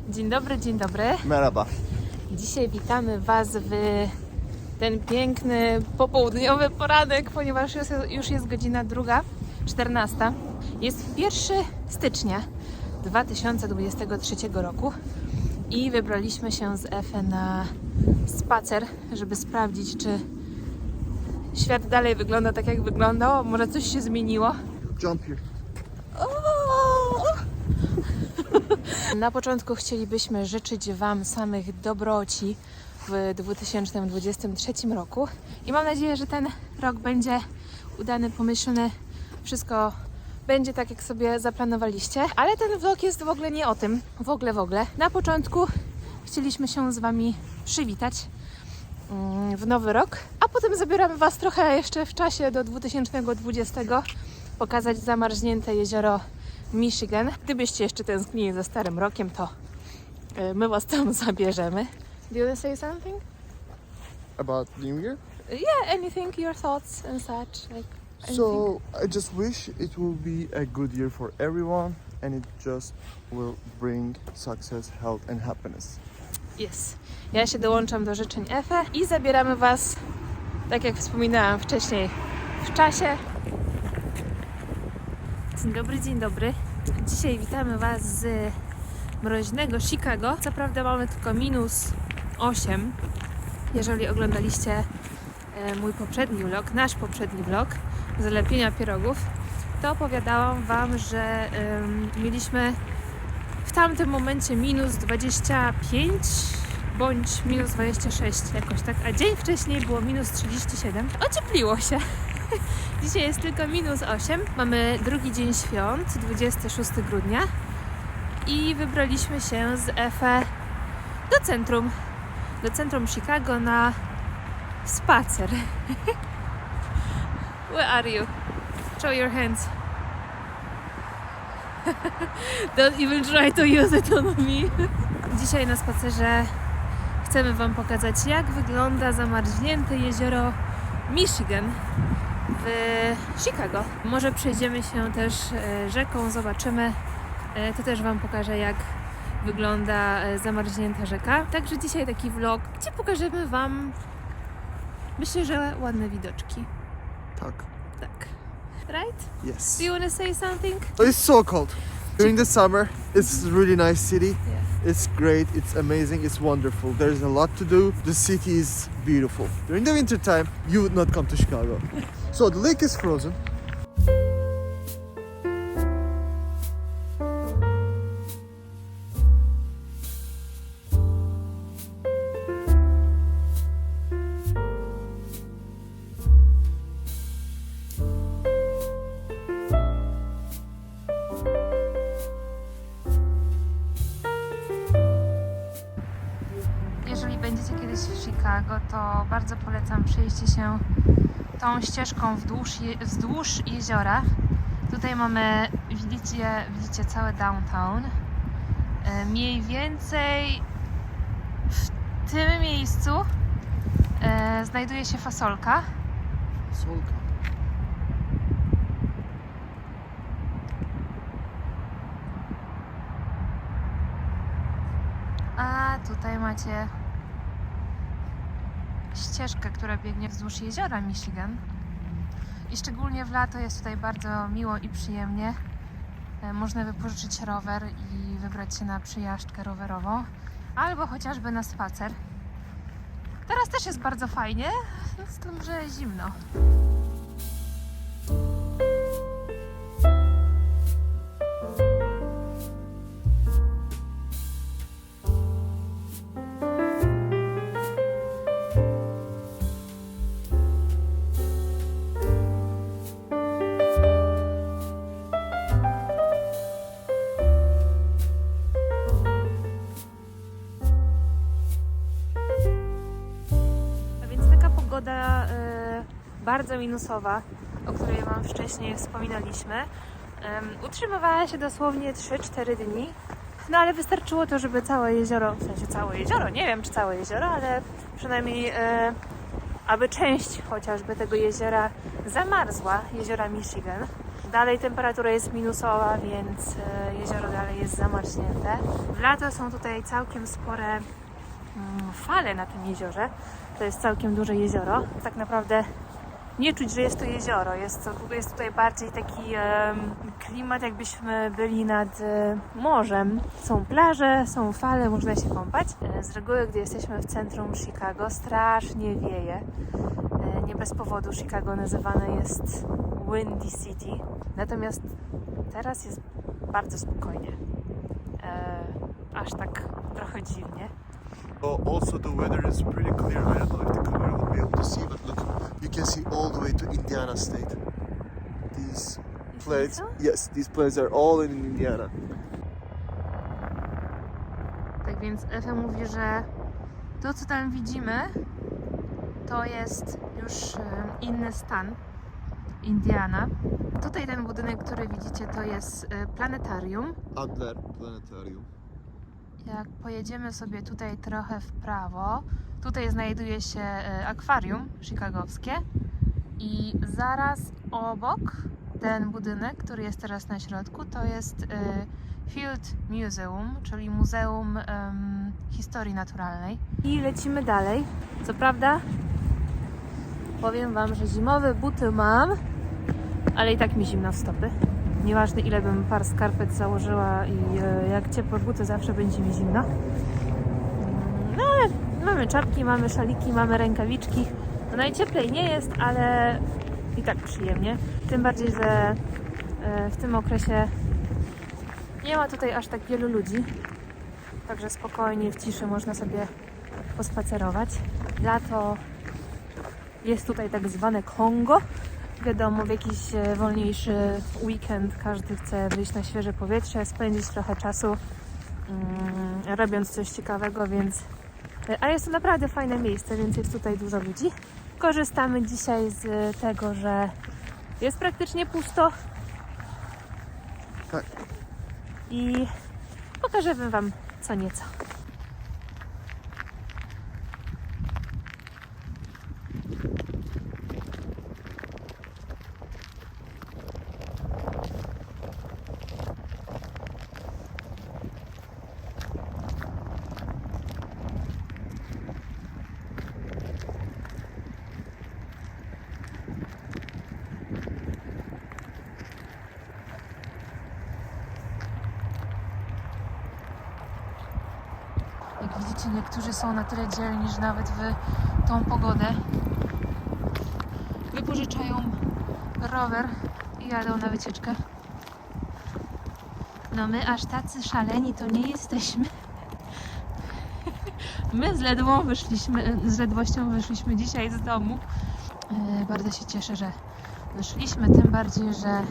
Dzień dobry, dzień dobry. Merhaba. Dzisiaj witamy Was w ten piękny popołudniowy poranek, ponieważ już jest godzina 2:14. Jest 1 stycznia 2023 roku i wybraliśmy się z Efę na spacer, żeby sprawdzić, czy świat dalej wygląda tak, jak wyglądał. Może coś się zmieniło. Jump here. Na początku chcielibyśmy życzyć Wam samych dobroci w 2023 roku i mam nadzieję, że ten rok będzie udany, pomyślny, wszystko będzie tak, jak sobie zaplanowaliście, ale ten vlog jest w ogóle nie o tym, w ogóle. Na początku chcieliśmy się z Wami przywitać w nowy rok, a potem zabieramy Was trochę jeszcze w czasie do 2020, pokazać zamarznięte jezioro Michigan. Gdybyście jeszcze tęsknili za starym rokiem, to my Was tam zabierzemy. Do you want to say something? About New Year? Yeah, anything, your thoughts and such. Like, So I just wish it will be a good year for everyone and it just will bring success, health and happiness. yes. Ja się dołączam do życzeń Efe i zabieramy Was, tak jak wspominałam wcześniej, w czasie. Dzień dobry, dzień dobry. Dzisiaj witamy Was z mroźnego Chicago. Co prawda mamy tylko -8. Jeżeli oglądaliście mój poprzedni vlog, nasz poprzedni vlog z lepienia pierogów, to opowiadałam Wam, że mieliśmy w tamtym momencie -25 bądź -26 jakoś tak, a dzień wcześniej było -37. Ociepliło się. Dzisiaj jest tylko -8. Mamy drugi dzień świąt, 26 grudnia i wybraliśmy się z Efe do centrum Chicago na spacer. Where are you? Show your hands. Don't even try to use it on me. Dzisiaj na spacerze chcemy Wam pokazać, jak wygląda zamarznięte jezioro Michigan w Chicago. Może przejdziemy się też rzeką, zobaczymy. To też Wam pokażę, jak wygląda zamarznięta rzeka. Także dzisiaj taki vlog, gdzie pokażemy Wam, myślę, że ładne widoczki. Tak. Tak. Right? Yes. Do you want to say something? It's so cold. During the summer, it's a really nice city. Yeah. It's great, it's amazing, it's wonderful. There's a lot to do. The city is beautiful. During the winter time, you would not come to Chicago. So the lake is frozen. Jeżeli będziecie kiedyś w Chicago, to bardzo polecam przejście się tą ścieżką wzdłuż jeziora. Tutaj mamy, widzicie całe downtown. Mniej więcej w tym miejscu znajduje się fasolka. Solka. A tutaj macie ścieżkę, która biegnie wzdłuż jeziora Michigan. I szczególnie w lato jest tutaj bardzo miło i przyjemnie. Można wypożyczyć rower i wybrać się na przejażdżkę rowerową, albo chociażby na spacer. Teraz też jest bardzo fajnie, z tym, że zimno. Pogoda bardzo minusowa, o której Wam wcześniej wspominaliśmy, utrzymywała się dosłownie 3-4 dni, no ale wystarczyło to, żeby całe jezioro, w sensie całe jezioro, nie wiem czy całe jezioro, ale przynajmniej aby część chociażby tego jeziora zamarzła, jeziora Michigan. Dalej temperatura jest minusowa, więc jezioro dalej jest zamarznięte. W lato są tutaj całkiem spore fale na tym jeziorze. To jest całkiem duże jezioro. Tak naprawdę nie czuć, że jest to jezioro. Jest tutaj bardziej taki klimat, jakbyśmy byli nad morzem. Są plaże, są fale, można się kąpać. Z reguły, gdy jesteśmy w centrum Chicago, strasznie wieje. Nie bez powodu Chicago nazywane jest Windy City. Natomiast teraz jest bardzo spokojnie. Aż tak trochę dziwnie. Also the weather is pretty clear. I don't know if the camera will be able to see, but look, you can see all the way to Indiana State. These planes, so? yes, these planes are all in Indiana. Tak więc Ewa mówi, że to, co tam widzimy, to jest już inny stan, Indiana. Tutaj ten budynek, który widzicie, to jest planetarium. Adler Planetarium. Jak pojedziemy sobie tutaj trochę w prawo, tutaj znajduje się akwarium chicagowskie i zaraz obok ten budynek, który jest teraz na środku, to jest Field Museum, czyli Muzeum Historii Naturalnej. I lecimy dalej. Co prawda powiem Wam, że zimowe buty mam, ale i tak mi zimno w stopy. Nieważne ile bym par skarpet założyła i jak ciepłe buty, zawsze będzie mi zimno. No ale mamy czapki, mamy szaliki, mamy rękawiczki. No najcieplej nie jest, ale i tak przyjemnie. Tym bardziej, że w tym okresie nie ma tutaj aż tak wielu ludzi. Także spokojnie, w ciszy można sobie pospacerować. Lato jest tutaj tak zwane Kongo. Wiadomo, w jakiś wolniejszy weekend każdy chce wyjść na świeże powietrze, spędzić trochę czasu robiąc coś ciekawego, więc... A jest to naprawdę fajne miejsce, więc jest tutaj dużo ludzi. Korzystamy dzisiaj z tego, że jest praktycznie pusto. Tak. I pokażemy Wam co nieco. Jak widzicie, niektórzy są na tyle dzielni, że nawet w tą pogodę wypożyczają rower i jadą na wycieczkę. No my aż tacy szaleni to nie jesteśmy. My z ledwością wyszliśmy dzisiaj z domu. Bardzo się cieszę, że wyszliśmy, tym bardziej, że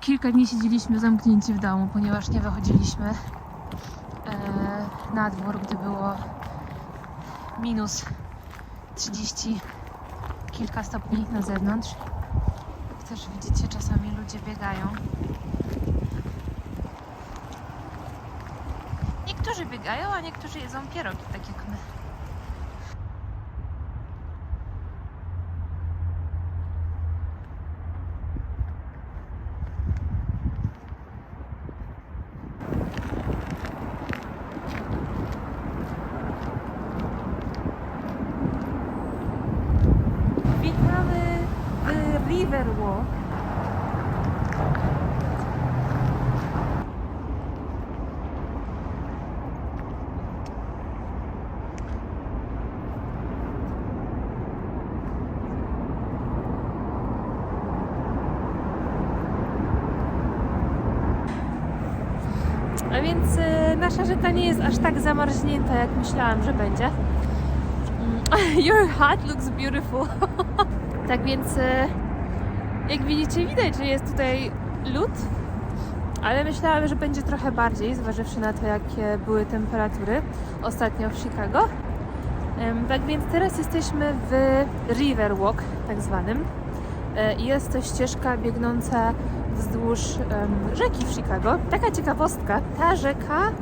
kilka dni siedzieliśmy zamknięci w domu, ponieważ nie wychodziliśmy na dwór, gdy było minus 30 kilka stopni na zewnątrz. Jak też widzicie, czasami ludzie biegają. Niektórzy biegają, a niektórzy jedzą pierogi, tak jak my. Witamy w Riverwalk. A więc nasza rzeka nie jest aż tak zamarznięta, jak myślałam, że będzie. Your hat looks beautiful. Tak więc, jak widzicie, widać, że jest tutaj lód, ale myślałam, że będzie trochę bardziej, zważywszy na to, jakie były temperatury ostatnio w Chicago. Tak więc teraz jesteśmy w Riverwalk, tak zwanym. I jest to ścieżka biegnąca wzdłuż rzeki w Chicago. Taka ciekawostka, ta rzeka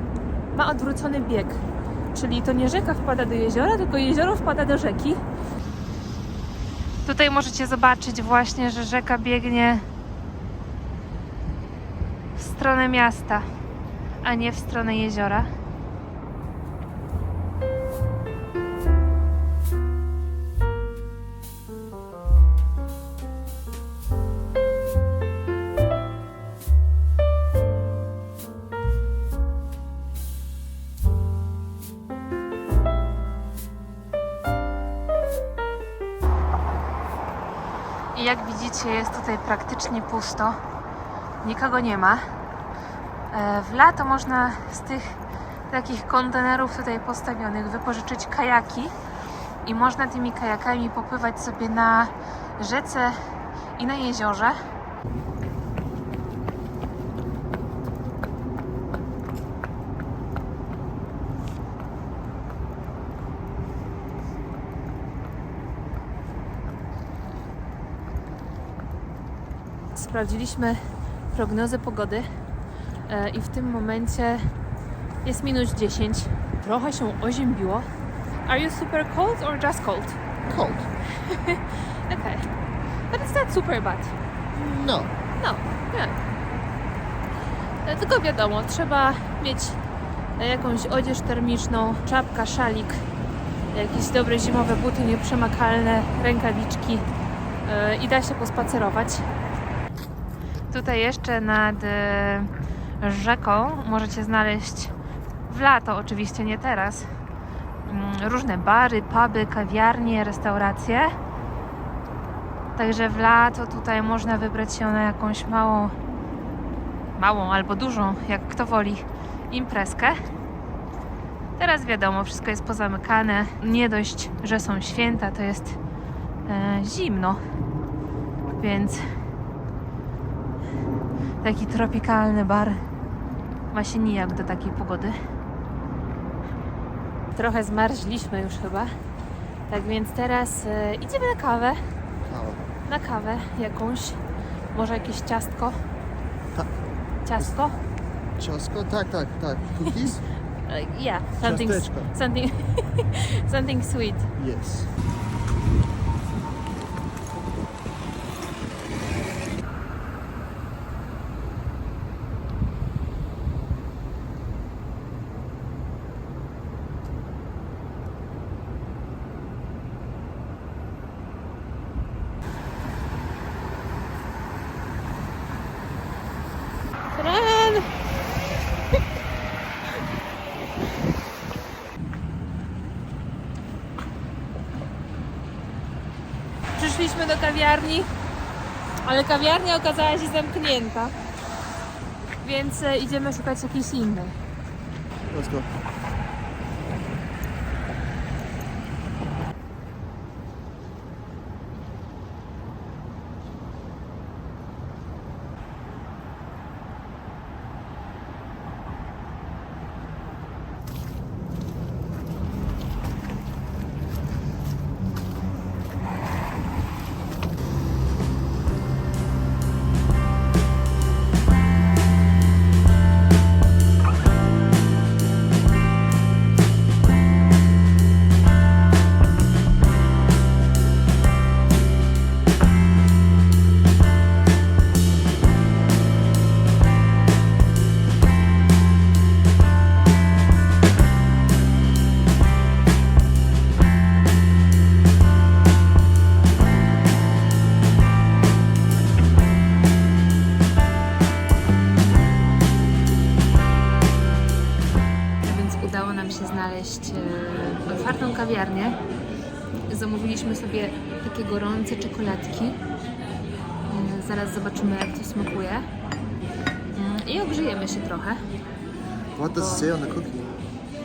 ma odwrócony bieg. Czyli to nie rzeka wpada do jeziora, tylko jezioro wpada do rzeki. Tutaj możecie zobaczyć właśnie, że rzeka biegnie w stronę miasta, a nie w stronę jeziora. I jak widzicie, jest tutaj praktycznie pusto. Nikogo nie ma. W lato można z tych takich kontenerów tutaj postawionych wypożyczyć kajaki i można tymi kajakami popływać sobie na rzece i na jeziorze. Sprawdziliśmy prognozę pogody i w tym momencie jest minus 10. Trochę się oziębiło. Are you super cold or just cold? Cold. Okay. But it's not super bad. No. No, nie. Tylko wiadomo, trzeba mieć jakąś odzież termiczną, czapka, szalik, jakieś dobre zimowe buty nieprzemakalne, rękawiczki i da się pospacerować. Tutaj jeszcze nad rzeką możecie znaleźć w lato, oczywiście nie teraz, różne bary, puby, kawiarnie, restauracje. Także w lato tutaj można wybrać się na jakąś małą albo dużą, jak kto woli, imprezkę. Teraz wiadomo, wszystko jest pozamykane. Nie dość, że są święta, to jest zimno, więc taki tropikalny bar ma się nijak do takiej pogody. Trochę zmarzliśmy już chyba. Tak więc teraz idziemy na kawę. Na kawę jakąś. Może jakieś ciastko. Tak. Ciastko? Ciastko? Tak. Cookies? Yeah, Ciasteczko. something sweet. Yes. Tren! Przyszliśmy do kawiarni, ale kawiarnia okazała się zamknięta, więc idziemy szukać jakiejś innej. Let's go. Otwartą kawiarnię. Zamówiliśmy sobie takie gorące czekoladki. Zaraz zobaczymy, jak to smakuje. I ogrzejemy się trochę. What does it say on the cookie?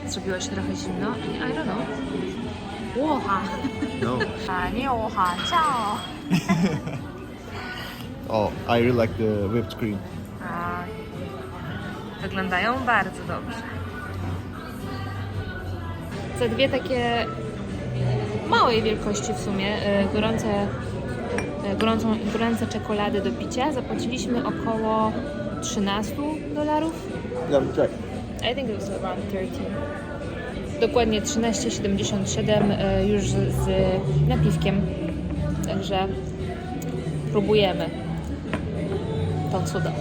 Zrobiło się trochę zimno. I don't know. Łoha! No. A nie łoha, ciao! Oh, I really like the whipped cream. Wyglądają bardzo dobrze. Te dwie takie małej wielkości w sumie gorące czekolady do picia zapłaciliśmy około $13. Let me check. I think it was around 13. Dokładnie 13,77 już z napiwkiem. Także próbujemy to cudo.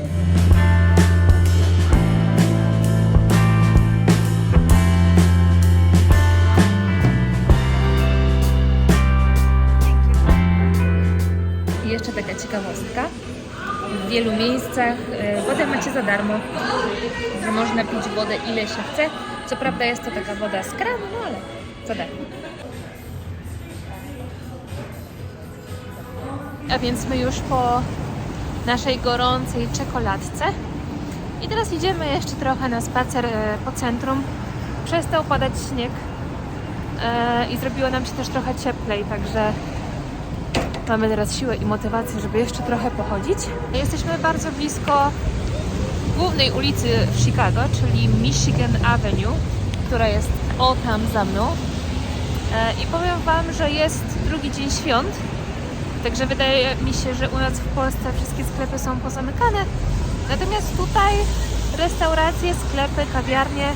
I jeszcze taka ciekawostka. W wielu miejscach wodę macie za darmo, że można pić wodę ile się chce. Co prawda jest to taka woda z kranu, no ale za darmo. A więc my już po naszej gorącej czekoladce i teraz idziemy jeszcze trochę na spacer po centrum. Przestał padać śnieg i zrobiło nam się też trochę cieplej, także mamy teraz siłę i motywację, żeby jeszcze trochę pochodzić. Jesteśmy bardzo blisko głównej ulicy w Chicago, czyli Michigan Avenue, która jest o tam za mną. I powiem Wam, że jest drugi dzień świąt, także wydaje mi się, że u nas w Polsce wszystkie sklepy są pozamykane. Natomiast tutaj restauracje, sklepy, kawiarnie,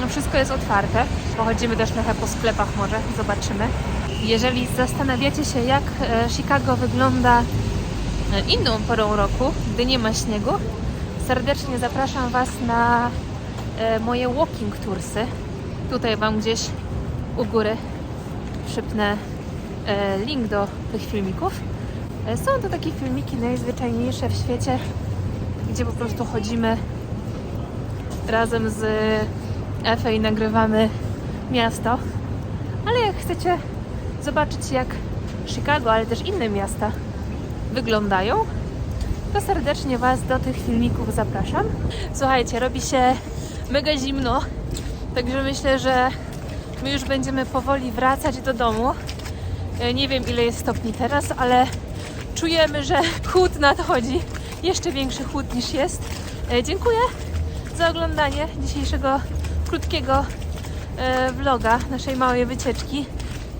wszystko jest otwarte. Pochodzimy też trochę po sklepach może, zobaczymy. Jeżeli zastanawiacie się, jak Chicago wygląda inną porą roku, gdy nie ma śniegu, serdecznie zapraszam Was na moje walking toursy. Tutaj Wam gdzieś u góry przypnę link do tych filmików. Są to takie filmiki najzwyczajniejsze w świecie, gdzie po prostu chodzimy razem z Efą i nagrywamy miasto. Ale jak chcecie zobaczyć, jak Chicago, ale też inne miasta wyglądają, to serdecznie Was do tych filmików zapraszam. Słuchajcie, robi się mega zimno, także myślę, że my już będziemy powoli wracać do domu. Nie wiem, ile jest stopni teraz, ale czujemy, że chłód nadchodzi. Jeszcze większy chłód niż jest. Dziękuję za oglądanie dzisiejszego krótkiego vloga, naszej małej wycieczki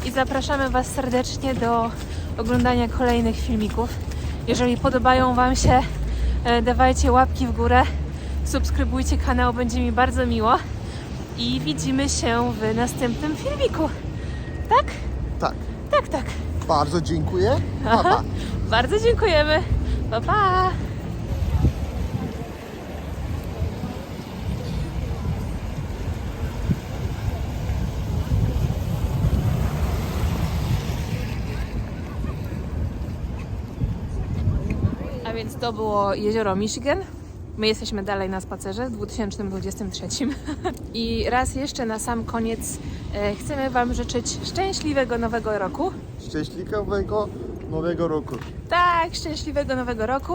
i zapraszamy Was serdecznie do oglądania kolejnych filmików. Jeżeli podobają Wam się, dawajcie łapki w górę, subskrybujcie kanał, będzie mi bardzo miło i widzimy się w następnym filmiku. Tak? Tak. Tak, tak. Bardzo dziękuję. Pa, pa. Bardzo dziękujemy. Pa, pa! A więc to było jezioro Michigan. My jesteśmy dalej na spacerze w 2023. I raz jeszcze na sam koniec chcemy Wam życzyć szczęśliwego nowego roku. Szczęśliwego nowego roku. Tak, szczęśliwego nowego roku.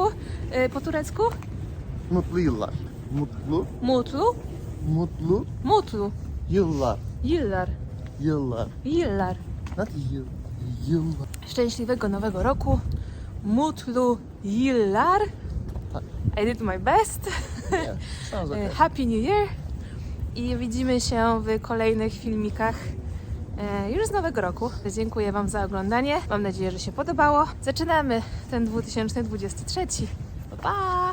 Po turecku? Mutlu yıllar. Mutlu, Mutlu? mutlu Mutlu. yıllar. Yıllar. Yıllar. Yıllar. Not yıllar. Szczęśliwego nowego roku. Mutlu yıllar. Tak. I did my best. Yeah, sounds okay. Happy New Year. I widzimy się w kolejnych filmikach już z nowego roku. Dziękuję Wam za oglądanie. Mam nadzieję, że się podobało. Zaczynamy ten 2023. Pa, pa!